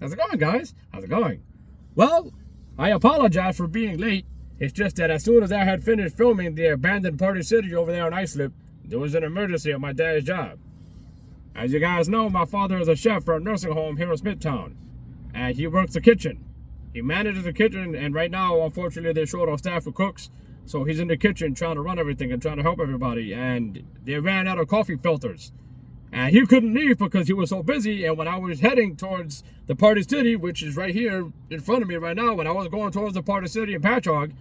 How's it going, guys? How's it going? Well, I apologize for being late. It's just that as soon as I had finished filming the abandoned Party City over there on Islip, there was an emergency at my dad's job. As you guys know, my father is a chef for a nursing home here in Smithtown, and he works the kitchen. He manages the kitchen, and right now, unfortunately, they're short on staff for cooks, so he's in the kitchen trying to run everything and trying to help everybody, and they ran out of coffee filters. And he couldn't leave because he was so busy, and when I was heading towards the Party City, which is right here in front of me right now, when I was going towards the Party City in Patchogue,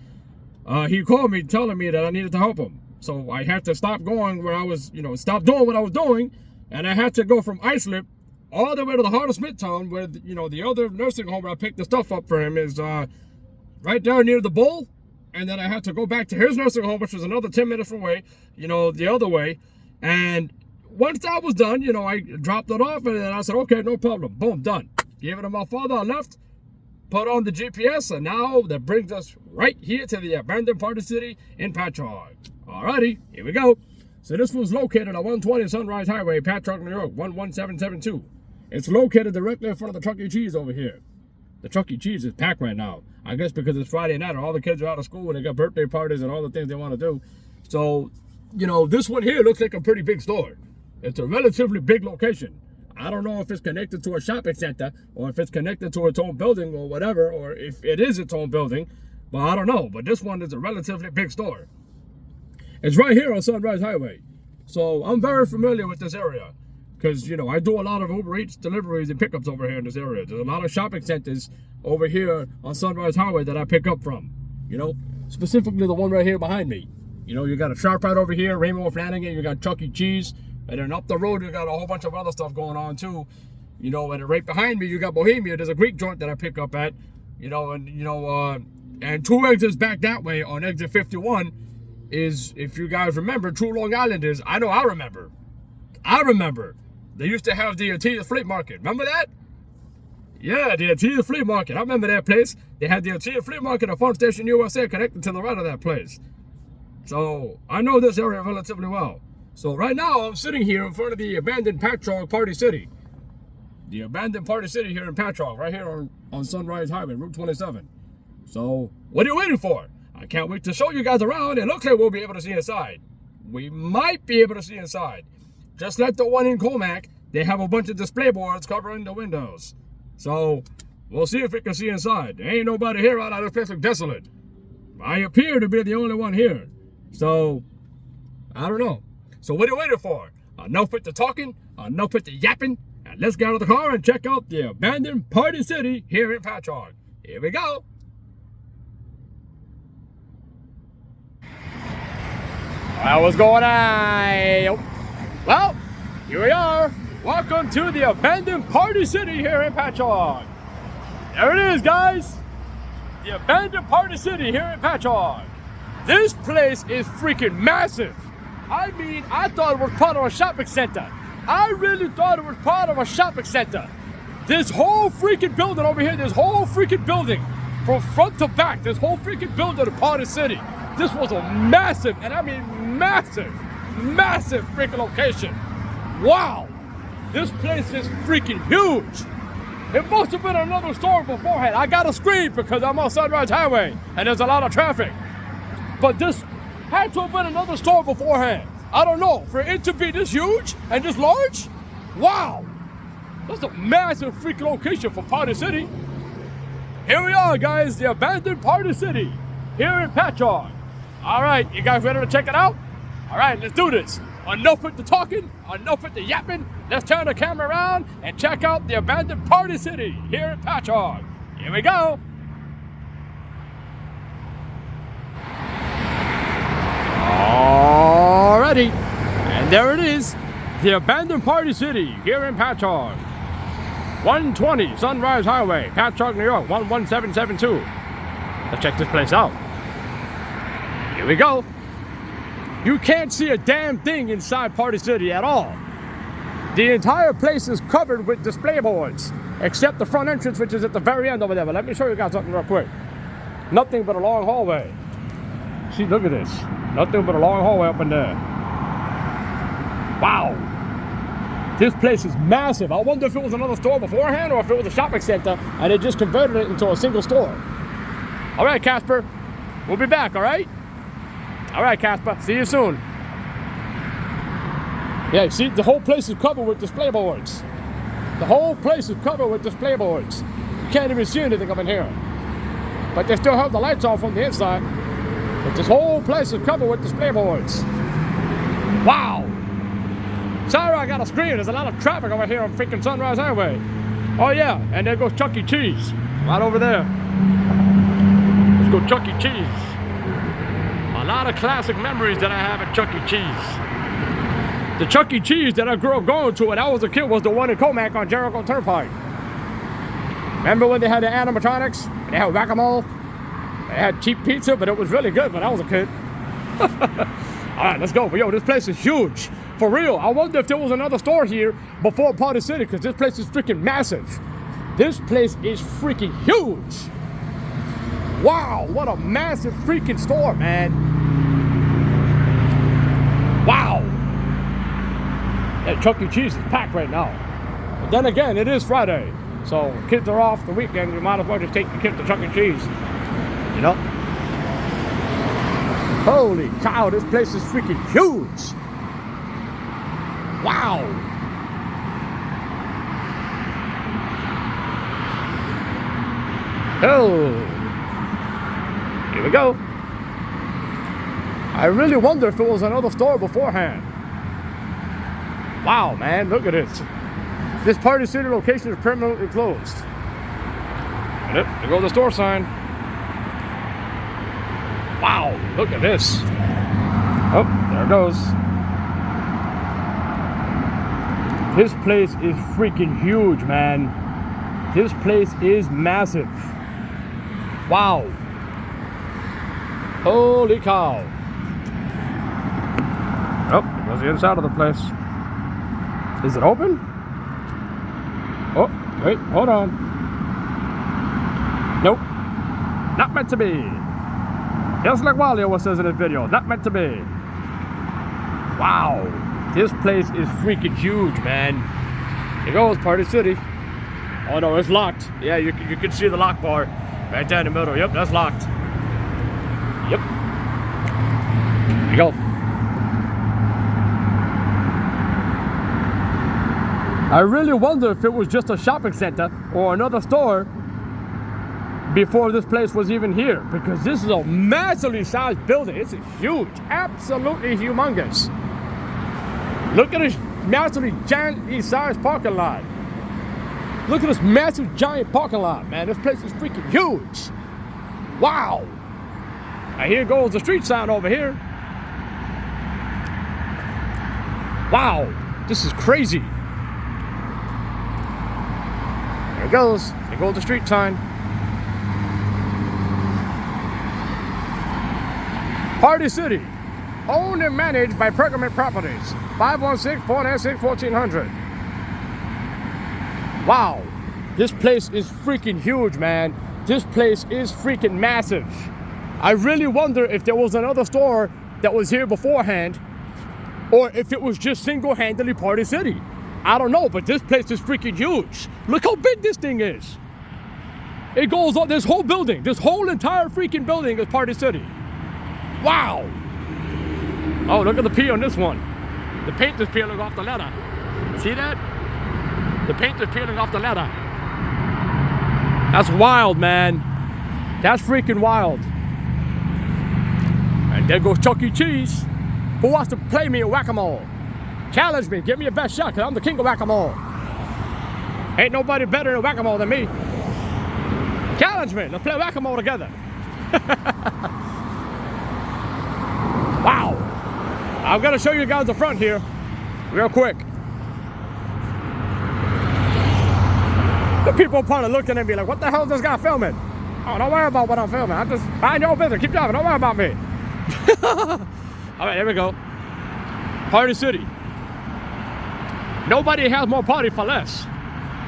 he called me telling me that I needed to help him. So I had to stop going where I was, stop doing what I was doing, and I had to go from Islip all the way to the heart of Smithtown, where, the other nursing home where I picked the stuff up for him is right there near the Bull. And then I had to go back to his nursing home, which was another 10 minutes away, the other way. And once that was done, I dropped it off, and then I said, okay, no problem. Boom, done. Gave it to my father, I left, put on the GPS, and now that brings us right here to the abandoned Party City in Patchogue. Alrighty, here we go. So this was located at 120 Sunrise Highway, Patchogue, New York, 11772. It's located directly in front of the Chuck E. Cheese over here. The Chuck E. Cheese is packed right now. I guess because it's Friday night and all the kids are out of school and they got birthday parties and all the things they want to do. So, this one here looks like a pretty big store. It's a relatively big location. I don't know if it's connected to a shopping center or if it's connected to its own building or whatever, or if it is its own building, but I don't know. But this one is a relatively big store. It's right here on Sunrise Highway. So I'm very familiar with this area because, I do a lot of Uber Eats deliveries and pickups over here in this area. There's a lot of shopping centers over here on Sunrise Highway that I pick up from, specifically the one right here behind me. You got a ShopRite over here, Rainbow Flanagan, you got Chuck E. Cheese. And then up the road, you got a whole bunch of other stuff going on too. And right behind me, you got Bohemia. There's a Greek joint that I pick up at, and two exits back that way on exit 51 is, if you guys remember, True Long Island is, I know I remember. They used to have the Atiya Flea Market. Remember that? Yeah, the Atiya Flea Market. I remember that place. They had the Atiya Flea Market at Fun Station USA connected to the right of that place. So I know this area relatively well. So right now, I'm sitting here in front of the abandoned Patchogue Party City. The abandoned Party City here in Patchogue, right here on Sunrise Highway, Route 27. So, what are you waiting for? I can't wait to show you guys around. It looks like we'll be able to see inside. We might be able to see inside. Just like the one in Comac, they have a bunch of display boards covering the windows. So, we'll see if we can see inside. There ain't nobody here out of this place looks desolate. I appear to be the only one here. So, I don't know. So what are you waiting for? Enough with the talking, enough with the yapping, and let's get out of the car and check out the abandoned Party City here in Patchogue. Here we go. Alright, what's going on? Well, here we are. Welcome to the abandoned Party City here in Patchogue. There it is, guys. The abandoned Party City here in Patchogue. This place is freaking massive. I mean, I thought it was part of a shopping center. I really thought it was part of a shopping center. This whole freaking building over here, this whole freaking building, from front to back, this whole freaking building of Party City. This was a massive, and I mean massive freaking location. Wow, this place is freaking huge. It must have been another store beforehand. I gotta scream because I'm on Sunrise Highway and there's a lot of traffic. But this had to have been another store beforehand. I don't know, for it to be this huge and this large, wow. That's a massive freaking location for Party City. Here we are, guys, the abandoned Party City here in Patchogue. All right, you guys ready to check it out? All right, let's do this. Enough with the talking, enough with the yapping. Let's turn the camera around and check out the abandoned Party City here in Patchogue. Here we go. Alrighty, and there it is, the abandoned Party City here in Patchogue. 120 Sunrise Highway, Patchogue, New York, 11772. Let's check this place out. Here we go. You can't see a damn thing inside Party City at all. The entire place is covered with display boards, except the front entrance, which is at the very end over there. But let me show you guys something real quick. Nothing but a long hallway. See, look at this. Nothing but a long hallway up in there. Wow. This place is massive. I wonder if it was another store beforehand or if it was a shopping center and they just converted it into a single store. All right, Casper. We'll be back, all right? All right, Casper. See you soon. Yeah, see, the whole place is covered with display boards. The whole place is covered with display boards. You can't even see anything up in here. But they still have the lights on from the inside. But this whole place is covered with display boards. Wow. Sorry, I gotta scream. There's a lot of traffic over here on freaking Sunrise Highway. Oh yeah, and there goes Chuck E. Cheese. Right over there. Let's go Chuck E. Cheese. A lot of classic memories that I have at Chuck E. Cheese. The Chuck E. Cheese that I grew up going to when I was a kid was the one in Comac on Jericho Turnpike. Remember when they had the animatronics? They had whack-a-mole. They had cheap pizza, but it was really good when I was a kid. All right, let's go. But yo, this place is huge. For real, I wonder if there was another store here before Party City, because this place is freaking massive. This place is freaking huge. Wow, what a massive freaking store, man. Wow. That Chuck E. Cheese is packed right now. But then again, it is Friday. So kids are off the weekend, you might as well just take the kids to Chuck E. Cheese. You know? Holy cow, this place is freaking huge. Wow. Oh. Here we go. I really wonder if it was another store beforehand. Wow, man, look at this. This Party City location is permanently closed. Yep, there goes the store sign. Wow, look at this. Oh, there it goes. This place is freaking huge, man. This place is massive. Wow. Holy cow. Oh, there goes the inside of the place. Is it open? Oh, wait, hold on. Nope. Not meant to be. Just like Wally always says in his video, not meant to be. Wow. This place is freaking huge, man. Here goes Party City. Oh no, it's locked. Yeah, you can see the lock bar right there in the middle. Yep, that's locked. Yep. Here you go. I really wonder if it was just a shopping center or another store before this place was even here, because this is a massively sized building. It's huge, absolutely humongous. Look at this massively giant sized parking lot. Look at this massive giant parking lot, man. This place is freaking huge. Wow. And here goes the street sign over here. Wow, this is crazy. There it goes. There goes the street sign. Party City, owned and managed by Pergament Properties, 516-496-1400. Wow, this place is freaking huge, man. This place is freaking massive. I really wonder if there was another store that was here beforehand, or if it was just single-handedly Party City. I don't know, but this place is freaking huge. Look how big this thing is. It goes on, this whole building, this whole entire freaking building is Party City. Wow! Oh, look at the pee on this one. The paint is peeling off the leather. See that? The paint is peeling off the leather. That's wild, man. That's freaking wild. And there goes Chuck E. Cheese. Who wants to play me a whack-a-mole? Challenge me, give me your best shot, because I'm the king of whack-a-mole. Ain't nobody better at whack-a-mole than me. Challenge me, let's play whack-a-mole together. Wow. I'm gonna show you guys the front here, real quick. The people probably looking at me like, what the hell is this guy filming? Oh, don't worry about what I'm filming. I'm just mind your own business, keep driving, don't worry about me. All right, here we go. Party City. Nobody has more party for less.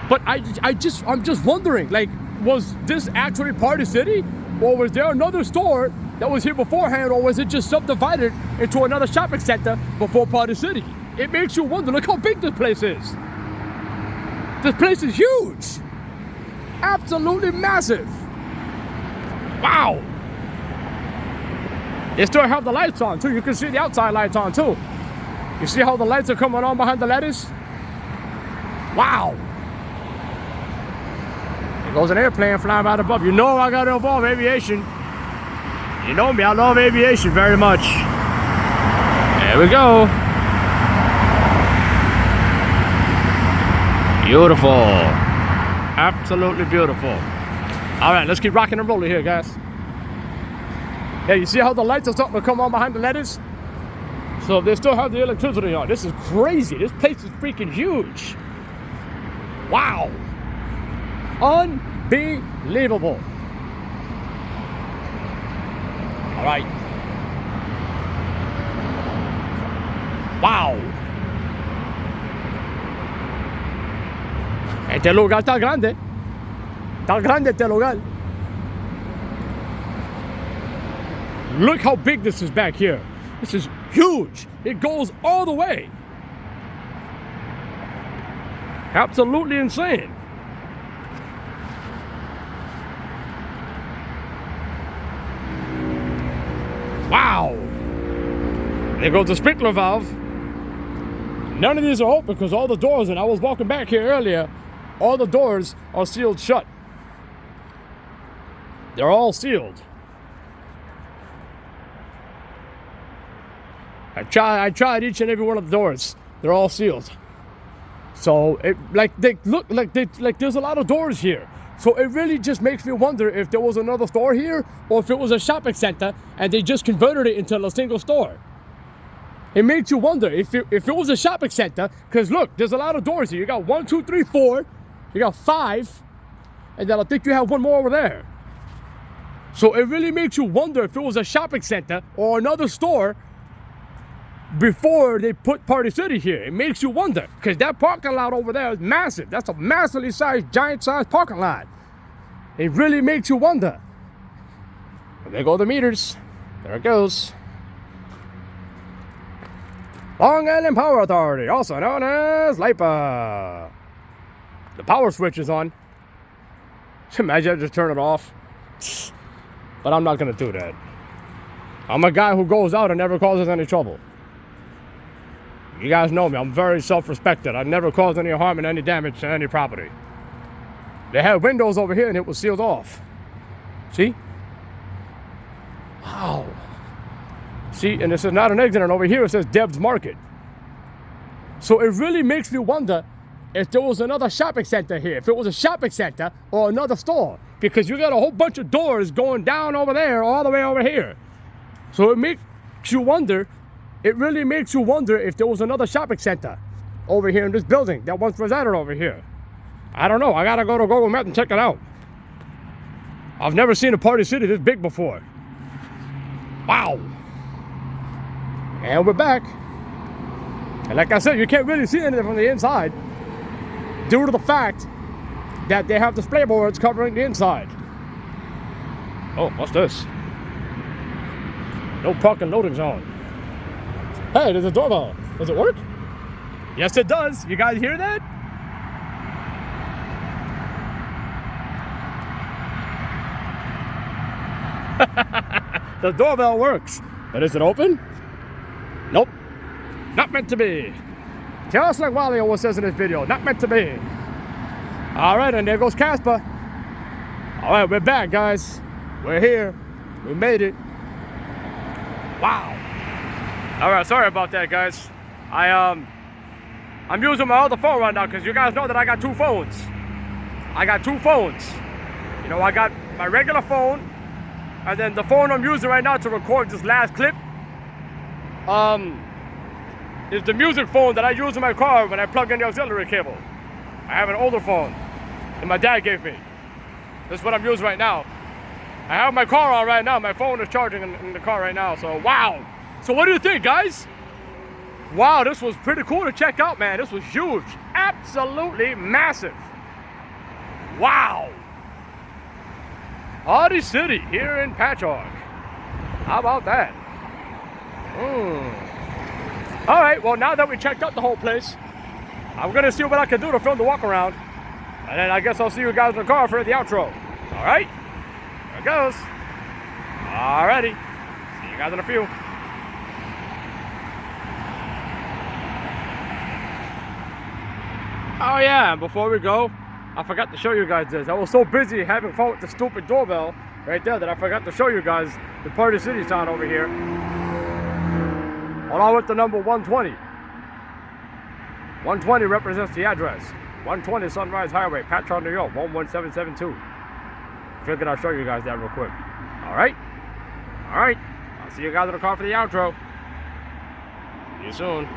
But I'm just wondering, like, was this actually Party City? Or was there another store that was here beforehand? Or was it just subdivided into another shopping center before Party City? it makes you wonder, look how big this place is. This place is huge. Absolutely massive. Wow. They still have the lights on too. You can see the outside lights on too. You see how the lights are coming on behind the lettuce? Wow. There goes an airplane flying right above. You know I got to involve aviation. You know me, I love aviation very much. There we go. Beautiful. Absolutely beautiful. All right, let's keep rocking and rolling here, guys. Yeah, you see how the lights are starting to come on behind the lettuce? So they still have the electricity on. This is crazy. This place is freaking huge. Wow. Unbelievable. All right. Wow. Este lugar está grande. Está grande este lugar. Look how big this is back here. This is huge. It goes all the way. Absolutely insane. Wow. There goes the sprinkler valve. None of these are open because all the doors, and I was walking back here earlier, all the doors are sealed shut. They're all sealed. I tried each and every one of the doors. They're all sealed. So there's a lot of doors here. So it really just makes me wonder if there was another store here or if it was a shopping center and they just converted it into a single store. It makes you wonder if it was a shopping center, because look, there's a lot of doors here. You got 1, 2, 3, 4. You got 5. And then I think you have one more over there. So it really makes you wonder if it was a shopping center or another store before they put Party City here. It makes you wonder, because that parking lot over there is massive. That's a massively sized, giant sized parking lot. It really makes you wonder. And there go the meters. There it goes. Long Island Power Authority, also known as LIPA. The power switch is on. Imagine I just turn it off. But I'm not gonna do that. I'm a guy who goes out and never causes any trouble. You guys know me, I'm very self-respected. I never caused any harm and any damage to any property. They had windows over here and it was sealed off. See? Wow. See, and this is not an exit, and over here it says Deb's Market. So it really makes me wonder if there was another shopping center here, if it was a shopping center or another store, because you got a whole bunch of doors going down over there all the way over here. So it makes you wonder, it really makes you wonder if there was another shopping center over here in this building that once resided over here. I don't know, I gotta go to Google Maps and check it out. I've never seen a Party City this big before. Wow. And we're back. And like I said, you can't really see anything from the inside due to the fact that they have display boards covering the inside. Oh, what's this? No parking loading zone. Hey, there's a doorbell. Does it work? Yes, it does. You guys hear that? The doorbell works. But is it open? Nope. Not meant to be. Just like Wally always says in this video, not meant to be. All right, and there goes Casper. All right, we're back, guys. We're here. We made it. Wow. All right, sorry about that, guys. I'm using my other phone right now because you guys know that I got 2 phones. I got 2 phones. You know, I got my regular phone, and then the phone I'm using right now to record this last clip is the music phone that I use in my car when I plug in the auxiliary cable. I have an older phone that my dad gave me. This is what I'm using right now. I have my car on right now. My phone is charging in the car right now. So, wow. So what do you think, guys? Wow, this was pretty cool to check out, man. This was huge. Absolutely massive. Wow. Party City here in Patchogue. How about that? All right, well, now that we checked out the whole place, I'm gonna see what I can do to film the walk around. And then I guess I'll see you guys in the car for the outro. All right, there it goes. All righty, see you guys in a few. Oh yeah, and before we go, I forgot to show you guys this. I was so busy having fun with the stupid doorbell right there that I forgot to show you guys the Party City sign over here. Along with the number 120. 120 represents the address. 120 Sunrise Highway, Patchogue, New York, 11772. Figured I'll show you guys that real quick. Alright? Alright. I'll see you guys in the car for the outro. See you soon.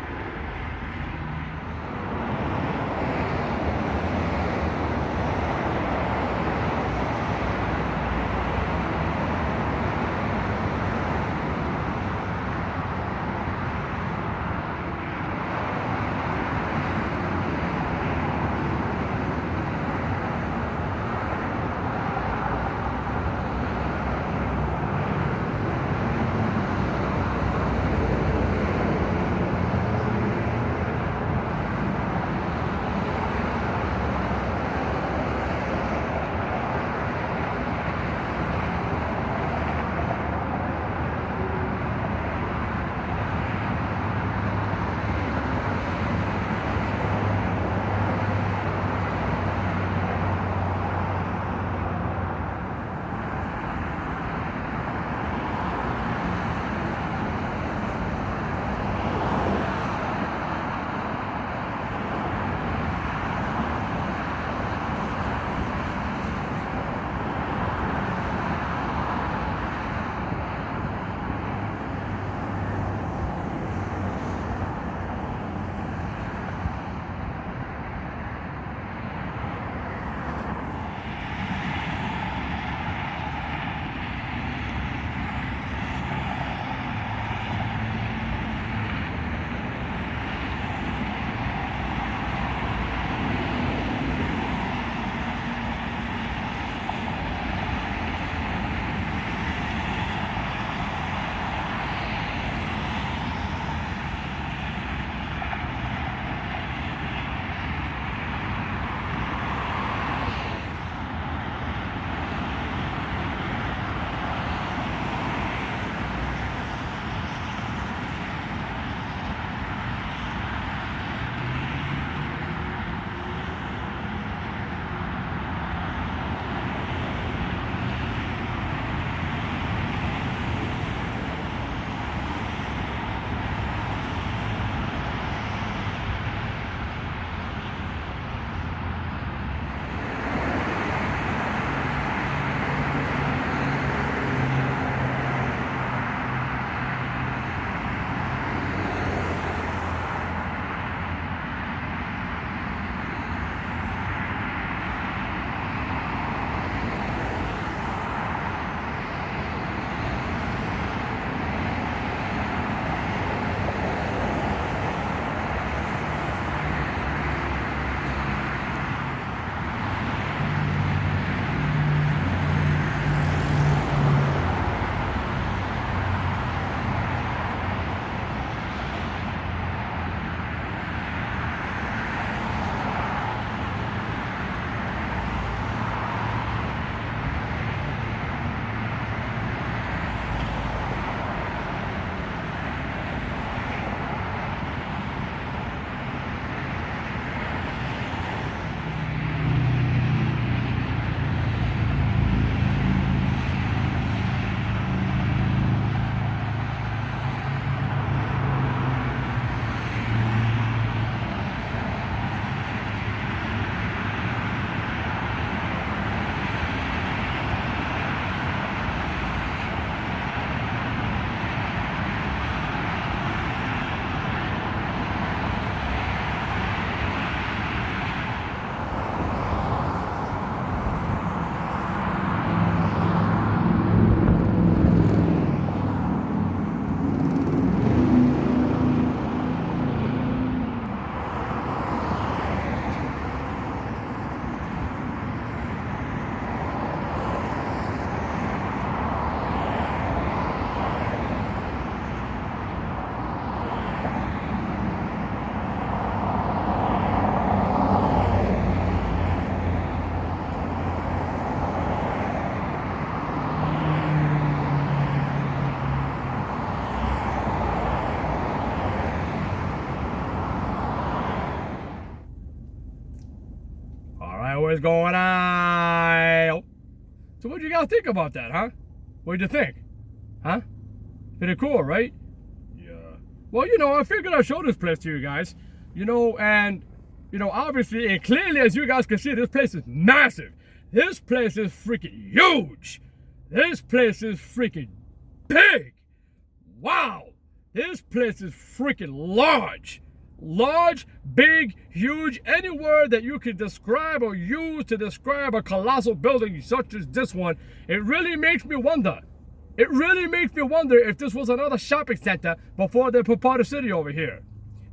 is going on? So what do you guys think about that, huh? What do you think? Huh? Pretty cool, right? Yeah. Well, I figured I'd show this place to you guys. And, obviously and clearly as you guys can see, this place is massive. This place is freaking huge. This place is freaking big. Wow. This place is freaking large. Large, big, huge, any word that you can describe or use to describe a colossal building such as this one, it really makes me wonder. It really makes me wonder if this was another shopping center before they put Party City over here.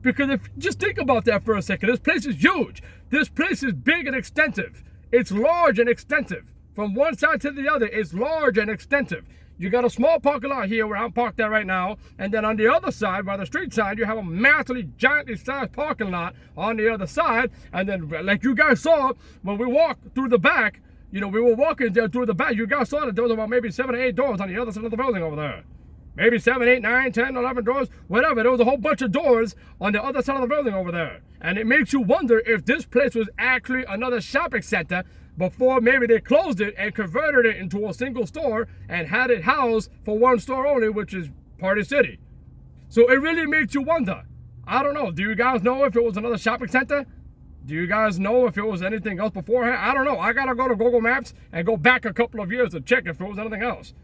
Because just think about that for a second. This place is huge. This place is big and extensive. It's large and extensive. From one side to the other, it's large and extensive. You got a small parking lot here where I'm parked at right now, and then on the other side, by the street side, you have a massively, giantly sized parking lot on the other side. And then, like you guys saw, when we walked through the back, we were walking there through the back. You guys saw that there was about maybe 7 or 8 doors on the other side of the building over there. Maybe 7, 8, 9, 10, 11 doors, whatever. There was a whole bunch of doors on the other side of the building over there. And it makes you wonder if this place was actually another shopping center before maybe they closed it and converted it into a single store and had it housed for one store only, which is Party City. So it really makes you wonder. I don't know. Do you guys know if it was another shopping center? Do you guys know if it was anything else beforehand? I don't know. I got to go to Google Maps and go back a couple of years to check if it was anything else.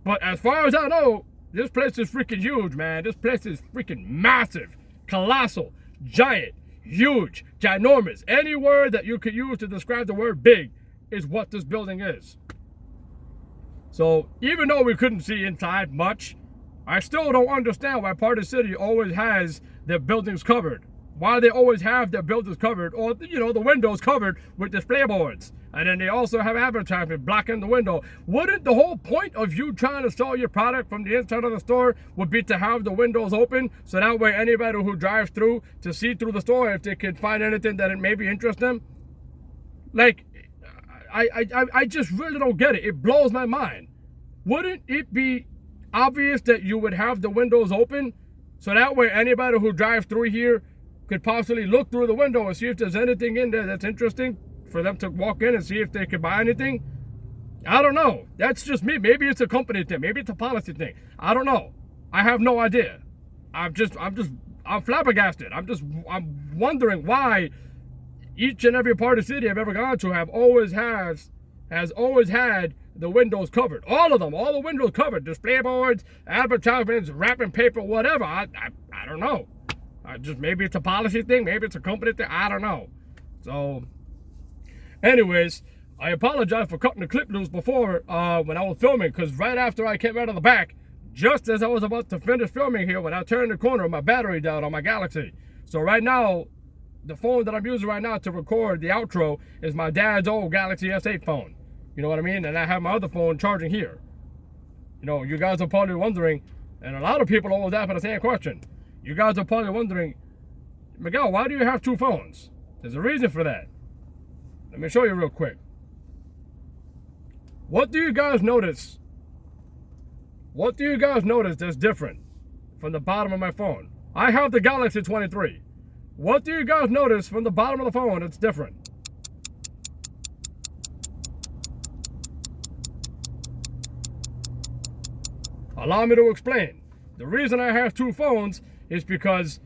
But as far as I know, this place is freaking huge, man. This place is freaking massive, colossal, giant, huge, ginormous. Any word that you could use to describe the word big is what this building is. So even though we couldn't see inside much, I still don't understand why Party City always has their buildings covered. Why they always have their buildings covered, or the windows covered with display boards. And then they also have advertisement blocking the window. Wouldn't the whole point of you trying to sell your product from the inside of the store would be to have the windows open, so that way anybody who drives through to see through the store if they could find anything that it maybe interests them? Like, I just really don't get it. It blows my mind. Wouldn't it be obvious that you would have the windows open, so that way anybody who drives through here could possibly look through the window and see if there's anything in there that's interesting for them to walk in and see if they could buy anything? I don't know. That's just me. Maybe it's a company thing. Maybe it's a policy thing. I don't know. I have no idea. I'm flabbergasted. I'm wondering why each and every Party City I've ever gone to has always had the windows covered. All of them, all the windows covered. Display boards, advertisements, wrapping paper, whatever. I don't know. Maybe it's a policy thing. Maybe it's a company thing. I don't know. So, anyways, I apologize for cutting the clip loose before when I was filming, because right after I came out of the back, just as I was about to finish filming here, when I turned the corner, my battery died on my Galaxy. So right now, the phone that I'm using right now to record the outro is my dad's old Galaxy S8 phone. You know what I mean? And I have my other phone charging here. You guys are probably wondering, and a lot of people always ask me the same question. You guys are probably wondering, Miguel, why do you have two phones? There's a reason for that. Let me show you real quick. What do you guys notice? What do you guys notice that's different from the bottom of my phone? I have the Galaxy 23. What do you guys notice from the bottom of the phone that's different? Allow me to explain. The reason I have two phones is because,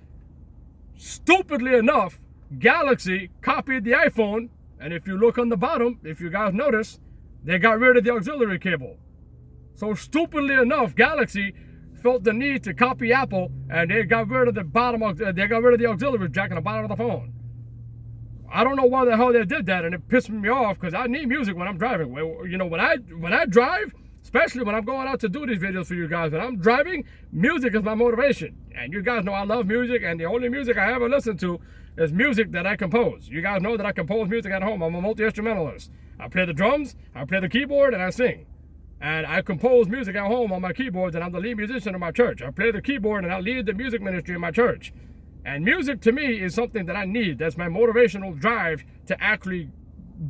stupidly enough, Galaxy copied the iPhone, and if you look on the bottom, if you guys notice, they got rid of the auxiliary cable. So stupidly enough, Galaxy felt the need to copy Apple, and they got rid of the auxiliary jack in the bottom of the phone. I don't know why the hell they did that, and it pissed me off because I need music when I'm driving. When I drive, especially when I'm going out to do these videos for you guys, when I'm driving, music is my motivation. And you guys know I love music, and the only music I ever listen to is music that I compose. You guys know that I compose music at home. I'm a multi-instrumentalist. I play the drums, I play the keyboard, and I sing. And I compose music at home on my keyboards, and I'm the lead musician of my church. I play the keyboard, and I lead the music ministry in my church. And music to me is something that I need. That's my motivational drive to actually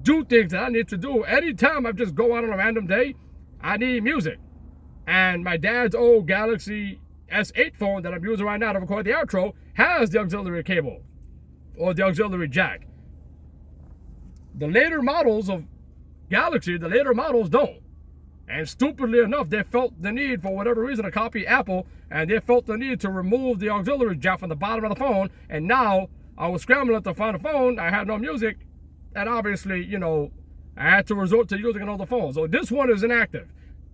do things that I need to do. Anytime I just go out on a random day, I need music. And my dad's old Galaxy S8 phone that I'm using right now to record the outro has the auxiliary cable, or the auxiliary jack. The later models of Galaxy, the later models don't. And stupidly enough, they felt the need, for whatever reason, to copy Apple, and they felt the need to remove the auxiliary jack from the bottom of the phone. And now I was scrambling to find a phone. I had no music, and obviously, you know, I had to resort to using another phone. So this one is inactive.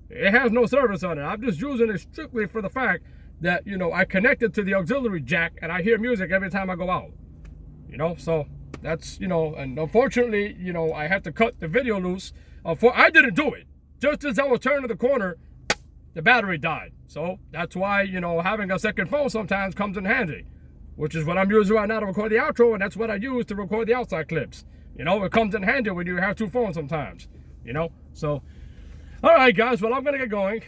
It has no service on it. I'm just using it strictly for the fact that, you know, I connected to the auxiliary jack, and I hear music every time I go out. You know, so that's, you know, and unfortunately, you know, I had to cut the video loose. I didn't do it. Just as I was turning the corner, the battery died. So that's why, you know, having a second phone sometimes comes in handy, which is what I'm using right now to record the outro, and that's what I use to record the outside clips. You know, it comes in handy when you have two phones sometimes, you know. So, all right, guys, well, I'm going to get going.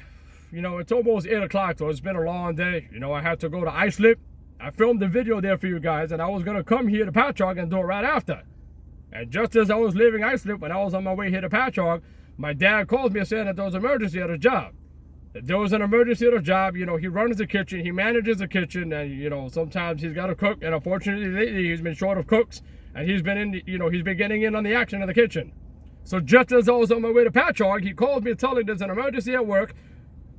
You know, it's almost 8 o'clock, so it's been a long day. You know, I had to go to Islip. I filmed the video there for you guys, and I was going to come here to Patchogue and do it right after. And just as I was leaving Islip, when I was on my way here to Patchogue, my dad called me saying that there was an emergency at his job. If there was an emergency at his job, you know, he runs the kitchen, he manages the kitchen, and, you know, sometimes he's got to cook, and unfortunately lately he's been short of cooks, and he's been he's been getting in on the action in the kitchen. So just as I was on my way to Patchogue, he called me telling there's an emergency at work.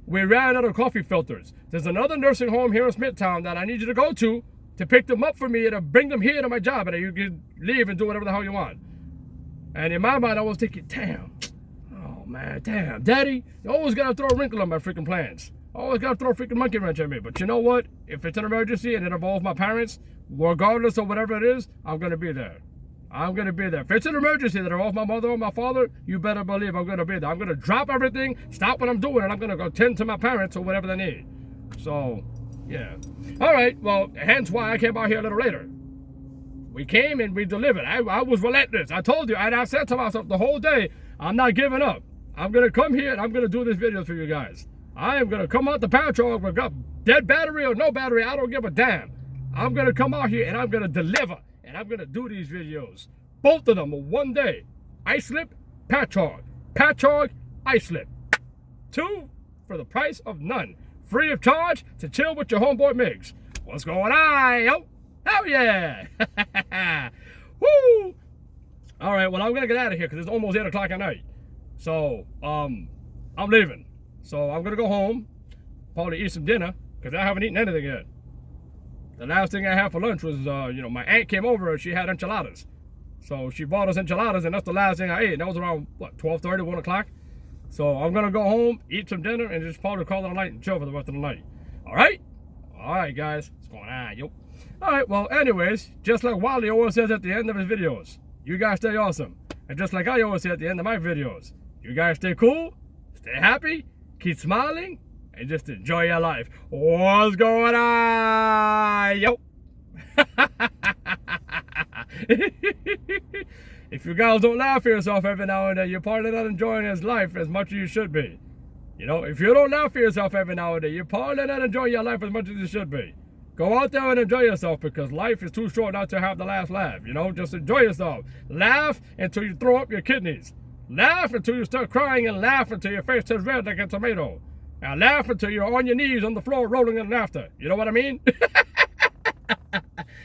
We ran out of coffee filters. There's another nursing home here in Smithtown that I need you to go to pick them up for me, to bring them here to my job, and you can leave and do whatever the hell you want. And in my mind, I was thinking, damn. Oh, man, damn. Daddy, you always got to throw a wrinkle on my freaking plans. Always got to throw a freaking monkey wrench at me. But you know what? If it's an emergency and it involves my parents, regardless of whatever it is, I'm going to be there. I'm going to be there. If it's an emergency that involves my mother or my father, you better believe I'm going to be there. I'm going to drop everything, stop what I'm doing, and I'm going to go tend to my parents or whatever they need. So, yeah. All right, well, hence why I came out here a little later. We came and we delivered. I was relentless. I told you, and I said to myself the whole day, I'm not giving up. I'm going to come here and I'm going to do this video for you guys. I am going to come out the Patchogue with dead battery or no battery. I don't give a damn. I'm going to come out here and I'm going to deliver. And I'm going to do these videos. Both of them in one day. Islip, Patchogue. Patchogue, Islip. 2 for the price of none. Free of charge to chill with your homeboy Migs. What's going on, yo? Hell yeah! Woo! All right, well, I'm going to get out of here because it's almost 8 o'clock at night. So, I'm leaving. So, I'm going to go home, probably eat some dinner because I haven't eaten anything yet. The last thing I had for lunch was, you know, my aunt came over and she had enchiladas. So, she bought us enchiladas and that's the last thing I ate. And that was around, what, 12:30, 1 o'clock? So, I'm going to go home, eat some dinner, and just probably call it a night and chill for the rest of the night. All right? All right, guys. What's going on, yo? All right, well, anyways, just like Wally always says at the end of his videos, you guys stay awesome. And just like I always say at the end of my videos, you guys stay cool, stay happy, keep smiling, and just enjoy your life. What's going on, yo? If you guys don't laugh at yourself every now and then, you're probably not enjoying his life as much as you should be. You know, if you don't laugh at yourself every now and then, you're probably not enjoying your life as much as you should be. Go out there and enjoy yourself because life is too short not to have the last laugh. You know, just enjoy yourself. Laugh until you throw up your kidneys. Laugh until you start crying and laugh until your face turns red like a tomato. And laugh until you're on your knees on the floor rolling in laughter. You know what I mean?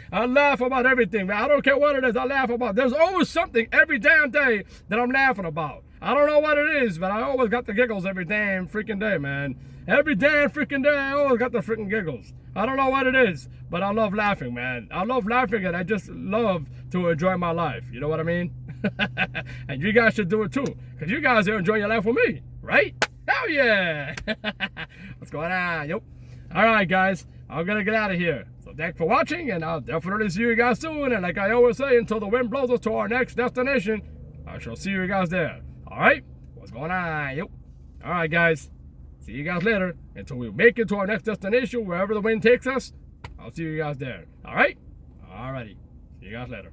I laugh about everything, man. I don't care what it is. I laugh about. There's always something every damn day that I'm laughing about. I don't know what it is, but I always got the giggles every damn freaking day, man. Every damn freaking day, I always got the freaking giggles. I don't know what it is, but I love laughing, man. I love laughing, and I just love to enjoy my life. You know what I mean? And you guys should do it too, because you guys are enjoying your life with me, right? Hell yeah! What's going on, yo? All right, guys, I'm going to get out of here. So thanks for watching, and I'll definitely see you guys soon. And like I always say, until the wind blows us to our next destination, I shall see you guys there. All right? What's going on, yo? All right, guys. See you guys later. Until we make it to our next destination, wherever the wind takes us, I'll see you guys there. All right? All righty. See you guys later.